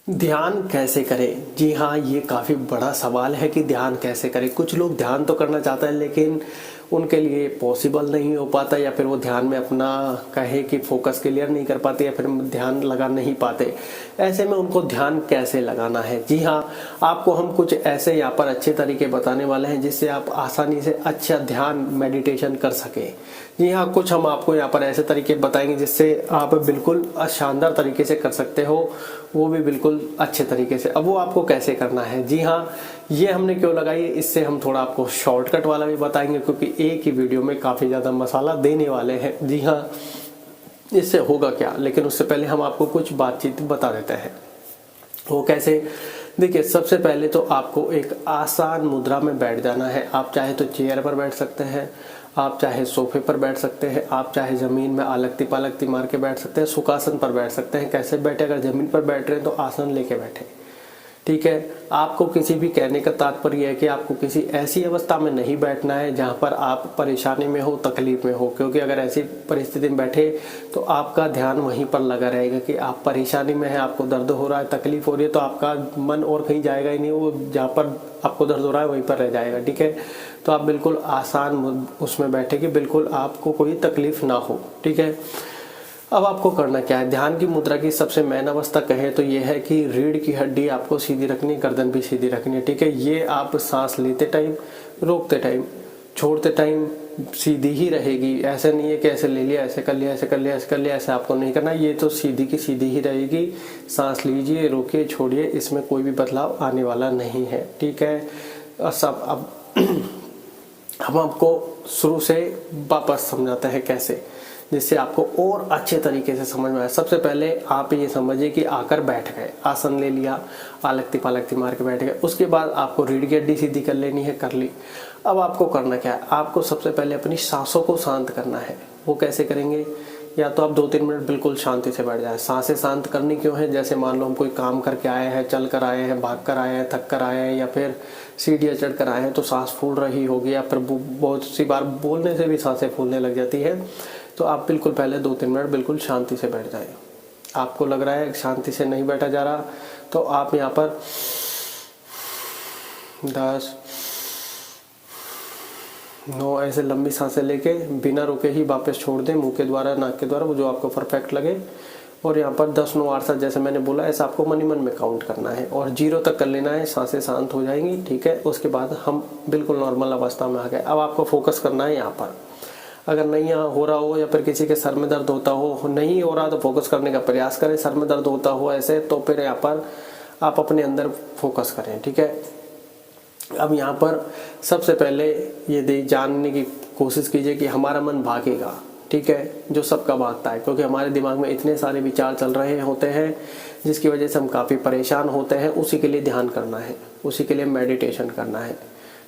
ध्यान कैसे करें? जी हाँ, ये काफ़ी बड़ा सवाल है कि ध्यान कैसे करें। कुछ लोग ध्यान तो करना चाहते हैं लेकिन उनके लिए पॉसिबल नहीं हो पाता, या फिर वो ध्यान में अपना कहे कि फोकस क्लियर नहीं कर पाते, या फिर ध्यान लगा नहीं पाते। ऐसे में उनको ध्यान कैसे लगाना है? जी हाँ, आपको हम कुछ ऐसे यहाँ पर अच्छे तरीके बताने वाले हैं जिससे आप आसानी से अच्छा ध्यान मेडिटेशन कर सकें। जी हाँ, कुछ हम आपको यहाँ पर ऐसे तरीके बताएंगे जिससे आप बिल्कुल शानदार तरीके से कर सकते हो, वो भी बिल्कुल अच्छे तरीके से। अब वो आपको कैसे करना है? जी हाँ, ये हमने क्यों लगाई है, इससे हम थोड़ा आपको शॉर्टकट वाला भी बताएंगे, क्योंकि एक ही वीडियो में काफ़ी ज़्यादा मसाला देने वाले हैं। जी हाँ, इससे होगा क्या, लेकिन उससे पहले हम आपको कुछ बातचीत बता देते हैं। वो कैसे? देखिए, सबसे पहले तो आपको एक आसान मुद्रा में बैठ जाना है। आप चाहे तो चेयर पर बैठ सकते हैं, आप चाहे सोफे पर बैठ सकते हैं, आप चाहे ज़मीन में आलकती पालकती मार के बैठ सकते हैं, सुखासन पर बैठ सकते हैं। कैसे बैठे? अगर ज़मीन पर बैठ रहे हैं तो आसन लेके बैठे, ठीक है। आपको किसी भी कहने का तात्पर्य है कि आपको किसी ऐसी अवस्था में नहीं बैठना है जहां पर आप परेशानी में हो, तकलीफ में हो, क्योंकि अगर ऐसी परिस्थिति में बैठे तो आपका ध्यान वहीं पर लगा रहेगा कि आप परेशानी में हैं, आपको दर्द हो रहा है, तकलीफ हो रही है, तो आपका मन और कहीं जाएगा ही नहीं, वो जहाँ पर आपको दर्द हो रहा है वहीं पर रह जाएगा, ठीक है। तो आप बिल्कुल आसान उसमें बैठे कि बिल्कुल आपको कोई तकलीफ ना हो, ठीक है। अब आपको करना क्या है? ध्यान की मुद्रा की सबसे मेन अवस्था कहें तो ये है कि रीढ़ की हड्डी आपको सीधी रखनी, गर्दन भी सीधी रखनी है, ठीक है। ये आप सांस लेते टाइम, रोकते टाइम, छोड़ते टाइम सीधी ही रहेगी। ऐसा नहीं है कि ऐसे ले लिया, ऐसे कर लिया, ऐसे कर लिया, ऐसे कर लिया, ऐसे आपको नहीं करना। ये तो सीधी की सीधी ही रहेगी। सांस लीजिए, रोकिए, छोड़िए, इसमें कोई भी बदलाव आने वाला नहीं है, ठीक है। सब अब हम आपको शुरू से वापस समझाते हैं कैसे, जिससे आपको और अच्छे तरीके से समझ में आए। सबसे पहले आप ये समझिए कि आकर बैठ गए, आसन ले लिया, आलकती पालकती मार के बैठ गए। उसके बाद आपको रीढ़ की हड्डी सीधी कर लेनी है, कर ली। अब आपको करना क्या है? आपको सबसे पहले अपनी सांसों को शांत करना है। वो कैसे करेंगे? या तो आप 2-3 मिनट बिल्कुल शांति से बैठ जाए। सांसें शांत करनी क्यों है? जैसे मान लो हम कोई काम करके आए हैं, चल कर आए हैं, भाग कर आए हैं, थक कर आए हैं, या फिर सीढ़ियाँ चढ़ कर आए हैं तो सांस फूल रही होगी, या फिर बहुत सी बार बोलने से भी सांसें फूलने लग जाती है। तो आप बिल्कुल पहले 2-3 मिनट बिल्कुल शांति से बैठ जाए। आपको लग रहा है शांति से नहीं बैठा जा रहा, तो आप यहाँ पर 10, 9 ऐसे लंबी सांसें लेके बिना रुके ही वापस छोड़ दें, मुंह के द्वारा, नाक के द्वारा, वो जो आपको परफेक्ट लगे। और यहाँ पर 10, 9, 8, 7 जैसे मैंने बोला, ऐसा आपको मन ही मन में काउंट करना है और 0 तक कर लेना है। सांसें शांत हो जाएंगी, ठीक है। उसके बाद हम बिल्कुल नॉर्मल अवस्था में आ गए। अब आपको फोकस करना है यहाँ पर। अगर नहीं हो रहा हो, या फिर किसी के सर में दर्द होता हो, नहीं हो रहा तो फोकस करने का प्रयास करें। सर में दर्द होता हो ऐसे, तो फिर यहाँ पर आप अपने अंदर फोकस करें, ठीक है। अब यहाँ पर सबसे पहले ये जानने की कोशिश कीजिए कि हमारा मन भागेगा, ठीक है, जो सबका भागता है, क्योंकि हमारे दिमाग में इतने सारे विचार चल रहे होते हैं जिसकी वजह से हम काफ़ी परेशान होते हैं। उसी के लिए ध्यान करना है, उसी के लिए मेडिटेशन करना है,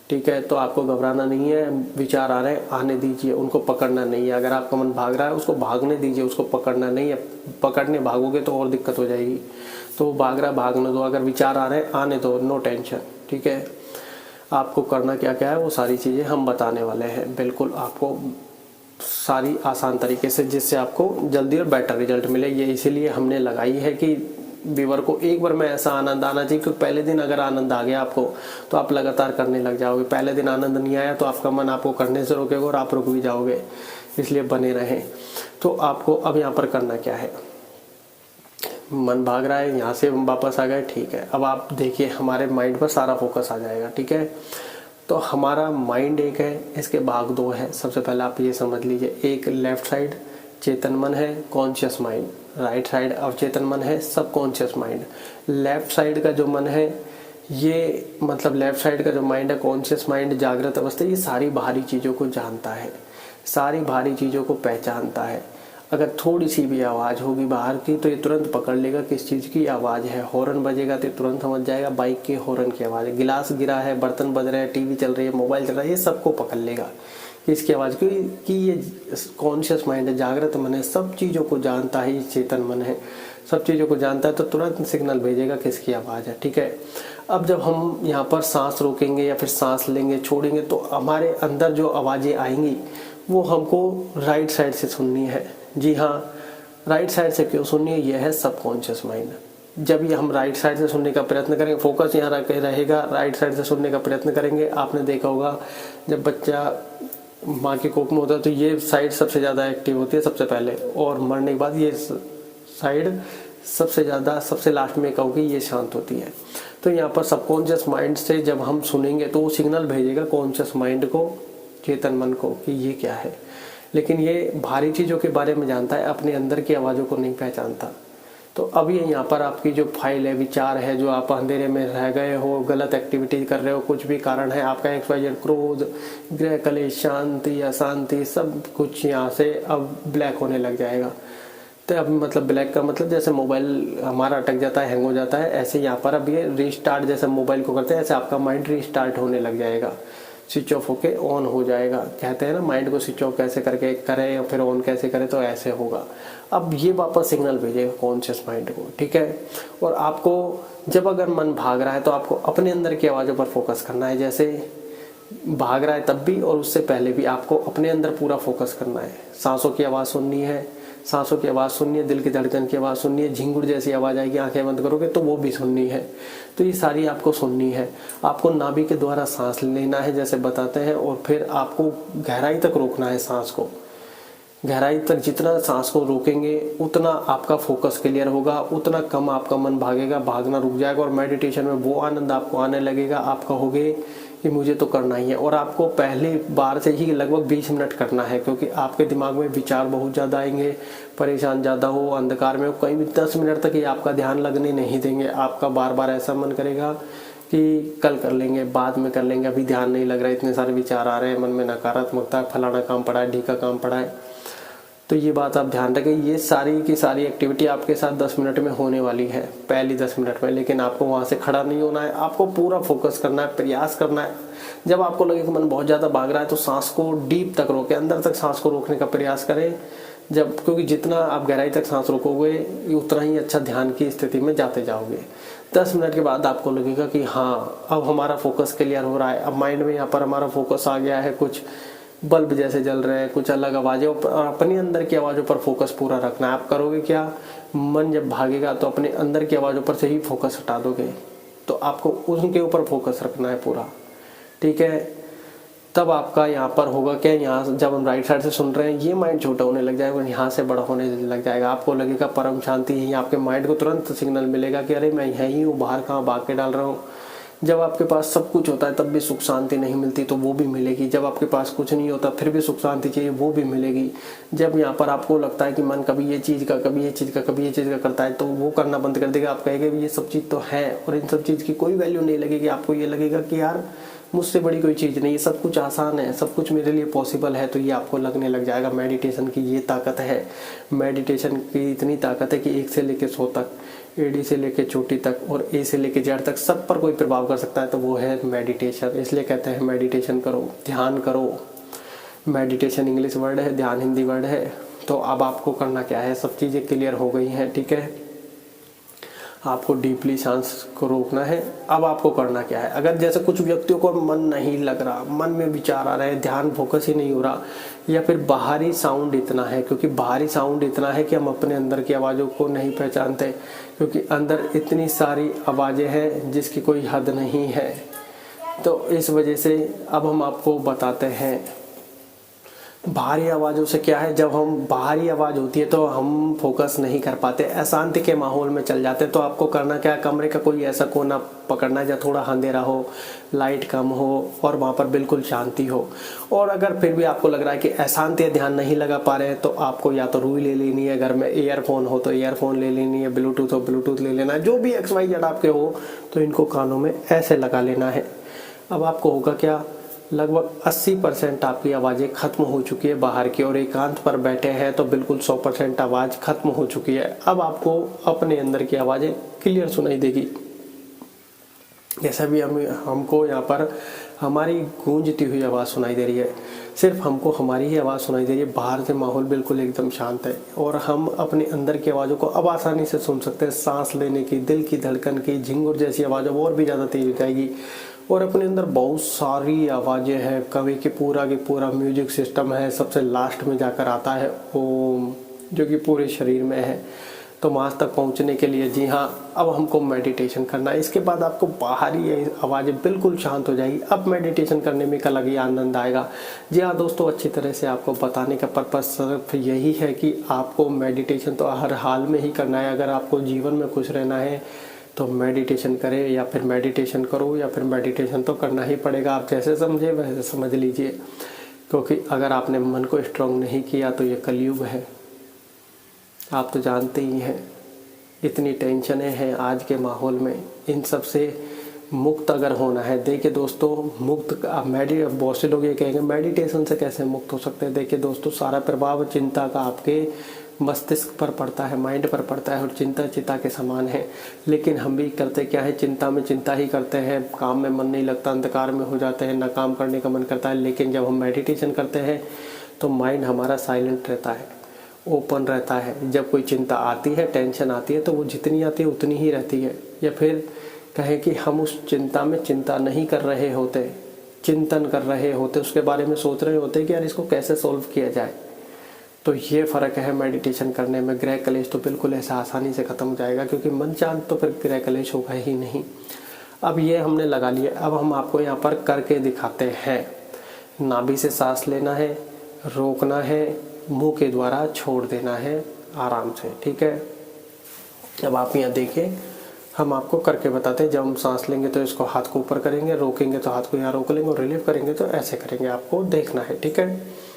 ठीक है। तो आपको घबराना नहीं है। विचार आ रहे हैं, आने दीजिए, उनको पकड़ना नहीं है। अगर आपका मन भाग रहा है, उसको भागने दीजिए, उसको पकड़ना नहीं है। पकड़ने भागोगे तो और दिक्कत हो जाएगी। तो भाग रहा है, भागने दो। अगर विचार आ रहे हैं, आने दो, नो टेंशन, ठीक है। आपको करना क्या क्या है वो सारी चीज़ें हम बताने वाले हैं, बिल्कुल आपको सारी आसान तरीके से, जिससे आपको जल्दी और बेटर रिजल्ट मिले। ये इसीलिए हमने लगाई है कि व्यूअर को एक बार में ऐसा आनंद आना चाहिए, क्योंकि पहले दिन अगर आनंद आ गया आपको तो आप लगातार करने लग जाओगे। पहले दिन आनंद नहीं आया तो आपका मन आपको करने से रोकेगा और आप रुक भी जाओगे। इसलिए बने रहें। तो आपको अब यहाँ पर करना क्या है? मन भाग रहा है, यहाँ से वापस आ गए, ठीक है। अब आप देखिए, हमारे माइंड पर सारा फोकस आ जाएगा, ठीक है। तो हमारा माइंड एक है, इसके भाग 2 है। सबसे पहले आप ये समझ लीजिए, एक लेफ्ट साइड चेतन मन है, कॉन्शियस माइंड। राइट साइड अवचेतन मन है, सब कॉन्शियस माइंड। लेफ्ट साइड का जो मन है, ये मतलब लेफ्ट साइड का जो माइंड है, कॉन्शियस माइंड, जागृत अवस्था, ये सारी बाहरी चीज़ों को जानता है, सारी बाहरी चीज़ों को पहचानता है। अगर थोड़ी सी भी आवाज़ होगी बाहर की तो ये तुरंत पकड़ लेगा किस चीज़ की आवाज़ है। हॉर्न बजेगा तो तुरंत समझ जाएगा बाइक के हॉर्न की आवाज़ है। गिलास गिरा है, बर्तन बज रहे हैं, टीवी चल रही है, मोबाइल चल रहा है, ये सबको पकड़ लेगा इसकी आवाज़ कि ये कॉन्शियस माइंड है, जागृत मन है, सब चीज़ों को जानता है। ये चेतन मन है, सब चीज़ों को जानता है, तो तुरंत सिग्नल भेजेगा किसकी आवाज़ है, ठीक है। अब जब हम यहाँ पर सांस रोकेंगे या फिर सांस लेंगे, छोड़ेंगे, तो हमारे अंदर जो आवाज़ें आएंगी वो हमको राइट साइड से सुननी है। जी हाँ, राइट साइड से क्यों सुननी है? यह है सबकॉन्शियस माइंड। जब ये हम राइट साइड से सुनने का प्रयत्न करेंगे, फोकस यहाँ रहेगा, राइट साइड से सुनने का प्रयत्न करेंगे। आपने देखा होगा जब बच्चा माँ के कोख में होता है तो ये साइड सबसे ज़्यादा एक्टिव होती है सबसे पहले, और मरने के बाद ये साइड सबसे ज़्यादा सबसे लास्ट में कहोगे ये शांत होती है। तो यहाँ पर सबकॉन्शियस माइंड से जब हम सुनेंगे तो वो सिग्नल भेजेगा कॉन्शियस माइंड को, चेतन मन को, कि ये क्या है। लेकिन ये बाहरी चीज़ों के बारे में जानता है, अपने अंदर की आवाज़ों को नहीं पहचानता। तो अब ये यहाँ पर आपकी जो फाइल है, विचार है, जो आप अंधेरे में रह गए हो, गलत एक्टिविटी कर रहे हो, कुछ भी कारण है आपका XYZ, क्रोध, गृह कलेश, शांति, अशांति, सब कुछ यहाँ से अब ब्लैक होने लग जाएगा। तो अब मतलब ब्लैक का मतलब जैसे मोबाइल हमारा अटक जाता है, हैंग हो जाता है, ऐसे यहाँ पर अब ये रीस्टार्ट जैसे मोबाइल को करते हैं, ऐसे आपका माइंड रीस्टार्ट होने लग जाएगा, स्विच ऑफ होके ऑन हो जाएगा। कहते हैं ना माइंड को स्विच ऑफ कैसे करके करें या फिर ऑन कैसे करें, तो ऐसे होगा। अब ये वापस सिग्नल भेजेगा कॉन्शियस माइंड को, ठीक है। और आपको जब अगर मन भाग रहा है तो आपको अपने अंदर की आवाज़ों पर फोकस करना है। जैसे भाग रहा है तब भी और उससे पहले भी आपको अपने अंदर पूरा फोकस करना है। सांसों की आवाज़ सुननी है, सांसों की आवाज़ सुननी है, दिल की धड़कन की आवाज़ सुननी है, झिंगुर जैसी आवाज़ आएगी, आंखें बंद करोगे तो वो भी सुननी है। तो ये सारी आपको सुननी है। आपको नाभि के द्वारा सांस लेना है जैसे बताते हैं, और फिर आपको गहराई तक रोकना है सांस को। गहराई तक जितना सांस को रोकेंगे उतना आपका फोकस क्लियर होगा, उतना कम आपका मन भागेगा, भागना रुक जाएगा, और मेडिटेशन में वो आनंद आपको आने लगेगा। आप कहोगे कि मुझे तो करना ही है। और आपको पहली बार से ही लगभग 20 मिनट करना है, क्योंकि आपके दिमाग में विचार बहुत ज़्यादा आएंगे, परेशान ज़्यादा हो, अंधकार में हो, कहीं भी 10 मिनट तक ये आपका ध्यान लगने नहीं देंगे। आपका बार बार ऐसा मन करेगा कि कल कर लेंगे, बाद में कर लेंगे, अभी ध्यान नहीं लग रहा है, इतने सारे विचार आ रहे हैं, मन में नकारात्मकता है, फलाना काम पड़ा है, ढीका काम पड़ा है। तो ये बात आप ध्यान रखें। ये सारी की सारी एक्टिविटी आपके साथ 10 मिनट में होने वाली है, पहली 10 मिनट में। लेकिन आपको वहाँ से खड़ा नहीं होना है, आपको पूरा फोकस करना है, प्रयास करना है। जब आपको लगे कि मन बहुत ज़्यादा भाग रहा है तो सांस को डीप तक रोके, अंदर तक सांस को रोकने का प्रयास करें। क्योंकि जितना आप गहराई तक सांस रोकोगे उतना ही अच्छा ध्यान की स्थिति में जाते जाओगे। 10 मिनट के बाद आपको लगेगा कि हाँ अब हमारा फोकस क्लियर हो रहा है, अब माइंड में यहाँ पर हमारा फोकस आ गया है, कुछ बल्ब जैसे जल रहे हैं, कुछ अलग आवाज़ें, अपनी अंदर की आवाज़ों पर फोकस पूरा रखना है। आप करोगे क्या, मन जब भागेगा तो अपने अंदर की आवाज़ों पर से ही फोकस हटा दोगे, तो आपको उनके ऊपर फोकस रखना है पूरा, ठीक है। तब आपका यहाँ पर होगा क्या, यहाँ जब हम राइट साइड से सुन रहे हैं ये माइंड छोटा होने लग जाएगा, यहाँ से बड़ा होने लग जाएगा। आपको लगेगा परम शांति है, आपके माइंड को तुरंत सिग्नल मिलेगा कि अरे मैं यहीं हूँ, बाहर कहाँ भाग के डाल रहा हूँ। जब आपके पास सब कुछ होता है तब भी सुख शांति नहीं मिलती, तो वो भी मिलेगी। जब आपके पास कुछ नहीं होता फिर भी सुख शांति चाहिए, वो भी मिलेगी। जब यहाँ पर आपको लगता है कि मन कभी ये चीज़ का, कभी ये चीज़ का, कभी ये चीज़ का करता है, तो वो करना बंद कर देगा। आप कहेंगे ये सब चीज़ तो है, और इन सब चीज़ की कोई वैल्यू नहीं लगेगी। आपको ये लगेगा कि यार मुझसे बड़ी कोई चीज़ नहीं है, सब कुछ आसान है, सब कुछ मेरे लिए पॉसिबल है। तो ये आपको लगने लग जाएगा। मेडिटेशन की ये ताकत है। मेडिटेशन की इतनी ताकत है कि 1 से लेकर 100 तक, एडी से लेकर चोटी तक और ए से लेकर जेड तक सब पर कोई प्रभाव कर सकता है, तो वो है मेडिटेशन। इसलिए कहते हैं मेडिटेशन करो, ध्यान करो। मेडिटेशन इंग्लिश वर्ड है, ध्यान हिंदी वर्ड है। तो अब आपको करना क्या है, सब चीज़ें क्लियर हो गई हैं, ठीक है। आपको डीपली सांस को रोकना है। अब आपको करना क्या है, अगर जैसे कुछ व्यक्तियों को मन नहीं लग रहा, मन में विचार आ रहे हैं, ध्यान फोकस ही नहीं हो रहा, या फिर बाहरी साउंड इतना है, क्योंकि बाहरी साउंड इतना है कि हम अपने अंदर की आवाज़ों को नहीं पहचानते, क्योंकि अंदर इतनी सारी आवाज़ें हैं जिसकी कोई हद नहीं है। तो इस वजह से अब हम आपको बताते हैं बाहरी आवाज़ों से क्या है। जब हम बाहरी आवाज़ होती है तो हम फोकस नहीं कर पाते, अशांति के माहौल में चल जाते हैं। तो आपको करना क्या है, कमरे का कोई ऐसा कोना पकड़ना है जहाँ थोड़ा अंधेरा हो, लाइट कम हो और वहाँ पर बिल्कुल शांति हो। और अगर फिर भी आपको लग रहा है कि अशांति है, ध्यान नहीं लगा पा रहे हैं, तो आपको या तो रुई ले लेनी है, घर में ईयरफोन हो तो ईयरफोन ले लेनी है, ब्लूटूथ हो ब्लूटूथ ले लेना है, जो भी XYZ आपके हो तो इनको कानों में ऐसे लगा लेना है। अब आपको होगा क्या, लगभग 80% आपकी आवाज़ें खत्म हो चुकी है बाहर की, और एकांत पर बैठे हैं तो बिल्कुल 100% आवाज़ खत्म हो चुकी है। अब आपको अपने अंदर की आवाज़ें क्लियर सुनाई देगी। जैसा भी हमको यहाँ पर हमारी गूंजती हुई आवाज़ सुनाई दे रही है, सिर्फ हमको हमारी ही आवाज़ सुनाई दे रही है। बाहर से माहौल बिल्कुल एकदम शांत है और हम अपने अंदर की आवाज़ों को अब आसानी से सुन सकते हैं। सांस लेने की, दिल की धड़कन की, झिंगुर जैसी आवाज़ और भी ज़्यादा तेज हो जाएगी। और अपने अंदर बहुत सारी आवाज़ें हैं, कवि के पूरा म्यूजिक सिस्टम है। सबसे लास्ट में जाकर आता है ओम, जो कि पूरे शरीर में है। तो वहाँ तक पहुँचने के लिए जी हाँ अब हमको मेडिटेशन करना है। इसके बाद आपको बाहरी आवाज़ें बिल्कुल शांत हो जाएगी। अब मेडिटेशन करने में एक अलग ही आनंद आएगा। जी हाँ दोस्तों, अच्छी तरह से आपको बताने का पर्पस सिर्फ यही है कि आपको मेडिटेशन तो हर हाल में ही करना है। अगर आपको जीवन में खुश रहना है तो मेडिटेशन करें या फिर मेडिटेशन करो, या फिर मेडिटेशन तो करना ही पड़ेगा। आप जैसे समझे वैसे समझ लीजिए, क्योंकि अगर आपने मन को स्ट्रांग नहीं किया तो ये कलयुग है। आप तो जानते ही हैं इतनी टेंशनें हैं आज के माहौल में। इन सब से मुक्त अगर होना है, देखिए दोस्तों, मुक्त बहुत से लोग ये कहेंगे मेडिटेशन से कैसे मुक्त हो सकते हैं। देखिए दोस्तों, सारा प्रभाव चिंता का आपके मस्तिष्क पर पड़ता है, माइंड पर पड़ता है, और चिंता चिता के समान है। लेकिन हम भी करते क्या है, चिंता में चिंता ही करते हैं, काम में मन नहीं लगता, अंधकार में हो जाते हैं, ना काम करने का मन करता है। लेकिन जब हम मेडिटेशन करते हैं तो माइंड हमारा साइलेंट रहता है, ओपन रहता है। जब कोई चिंता आती है, टेंशन आती है, तो वो जितनी आती है उतनी ही रहती है। या फिर कहें कि हम उस चिंता में चिंता नहीं कर रहे होते, चिंतन कर रहे होते, उसके बारे में सोच रहे होते कि यार इसको कैसे सॉल्व किया जाए। तो ये फ़र्क है मेडिटेशन करने में। गृह कलेश तो बिल्कुल ऐसा आसानी से ख़त्म हो जाएगा, क्योंकि मन शांत तो फिर गृह कलेश होगा ही नहीं। अब ये हमने लगा लिया, अब हम आपको यहाँ पर करके दिखाते हैं। नाभि से सांस लेना है, रोकना है, मुंह के द्वारा छोड़ देना है आराम से, ठीक है। अब आप यहाँ देखिए, हम आपको करके बताते हैं। जब हम सांस लेंगे तो इसको हाथ को ऊपर करेंगे, रोकेंगे तो हाथ को यहाँ रोक लेंगे, और रिलीव करेंगे तो ऐसे करेंगे। आपको देखना है, ठीक है।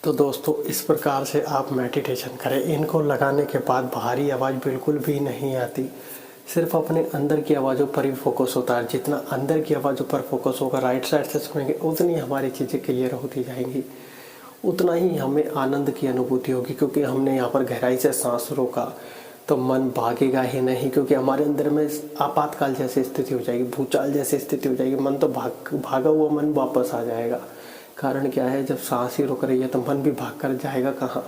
तो दोस्तों, इस प्रकार से आप मेडिटेशन करें। इनको लगाने के बाद बाहरी आवाज़ बिल्कुल भी नहीं आती, सिर्फ अपने अंदर की आवाज़ों पर ही फोकस होता है। जितना अंदर की आवाज़ों पर फोकस होगा, राइट साइड से सुनेंगे, उतनी हमारी चीज़ें क्लियर होती जाएंगी, उतना ही हमें आनंद की अनुभूति होगी। क्योंकि हमने यहाँ पर गहराई से सांस रोका, तो मन भागेगा ही नहीं, क्योंकि हमारे अंदर में आपातकाल जैसी स्थिति हो जाएगी, भूचाल जैसी स्थिति हो जाएगी। मन तो भागा हुआ मन वापस आ जाएगा। कारण क्या है, जब सांस ही रुक रही है तो मन भी भाग कर जाएगा कहाँ,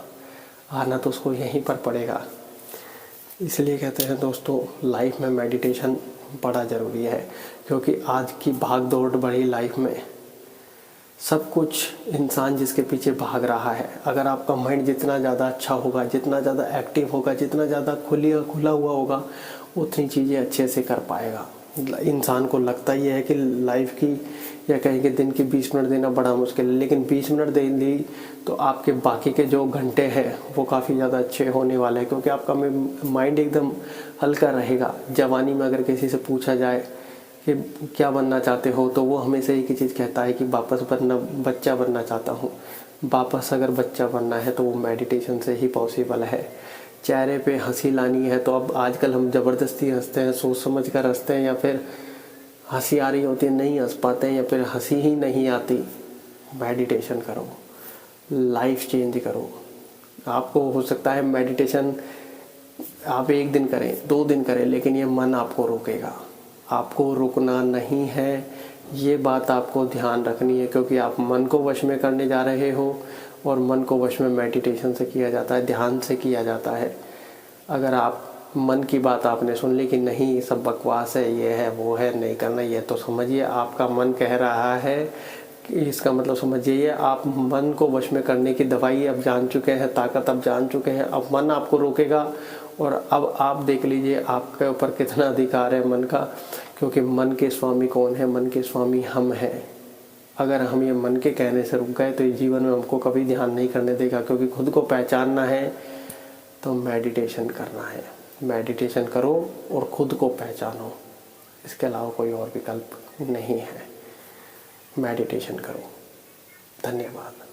आना तो उसको यहीं पर पड़ेगा। इसलिए कहते हैं दोस्तों, लाइफ में मेडिटेशन बड़ा ज़रूरी है, क्योंकि आज की भाग दौड़ भरी लाइफ में सब कुछ इंसान जिसके पीछे भाग रहा है, अगर आपका माइंड जितना ज़्यादा अच्छा होगा, जितना ज़्यादा एक्टिव होगा, जितना ज़्यादा खुला हुआ होगा, उतनी चीज़ें अच्छे से कर पाएगा। इंसान को लगता ही है कि लाइफ की या कहीं के दिन की 20 मिनट देना बड़ा मुश्किल है, लेकिन 20 मिनट दे दी तो आपके बाकी के जो घंटे हैं वो काफ़ी ज़्यादा अच्छे होने वाले हैं, क्योंकि आपका माइंड एकदम हल्का रहेगा। जवानी में अगर किसी से पूछा जाए कि क्या बनना चाहते हो, तो वो हमेशा एक ही चीज़ कहता है कि वापस बच्चा बनना चाहता हूँ। वापस अगर बच्चा बनना है तो वो मेडिटेशन से ही पॉसिबल है। चेहरे पे हंसी लानी है तो अब आजकल हम ज़बरदस्ती हंसते हैं, सोच समझ कर हंसते हैं, या फिर हंसी आ रही होती है नहीं हंस पाते हैं, या फिर हंसी ही नहीं आती। मेडिटेशन करो, लाइफ चेंज करो। आपको हो सकता है मेडिटेशन आप 1 दिन करें, 2 दिन करें, लेकिन ये मन आपको रोकेगा। आपको रुकना नहीं है, ये बात आपको ध्यान रखनी है, क्योंकि आप मन को वश में करने जा रहे हो, और मन को वश में मेडिटेशन से किया जाता है, ध्यान से किया जाता है। अगर आप मन की बात आपने सुन ली कि नहीं ये सब बकवास है, ये है वो है, नहीं करना, ये तो समझिए आपका मन कह रहा है कि इसका मतलब समझिए आप मन को वश में करने की दवाई अब जान चुके हैं, ताकत अब जान चुके हैं। अब मन आपको रोकेगा, और अब आप देख लीजिए आपके ऊपर कितना अधिकार है मन का, क्योंकि मन के स्वामी कौन है? मन के स्वामी हम हैं। अगर हम ये मन के कहने से रुक गए तो ये जीवन में हमको कभी ध्यान नहीं करने देगा, क्योंकि खुद को पहचानना है तो मेडिटेशन करना है। मेडिटेशन करो और खुद को पहचानो, इसके अलावा कोई और विकल्प नहीं है। मेडिटेशन करो। धन्यवाद।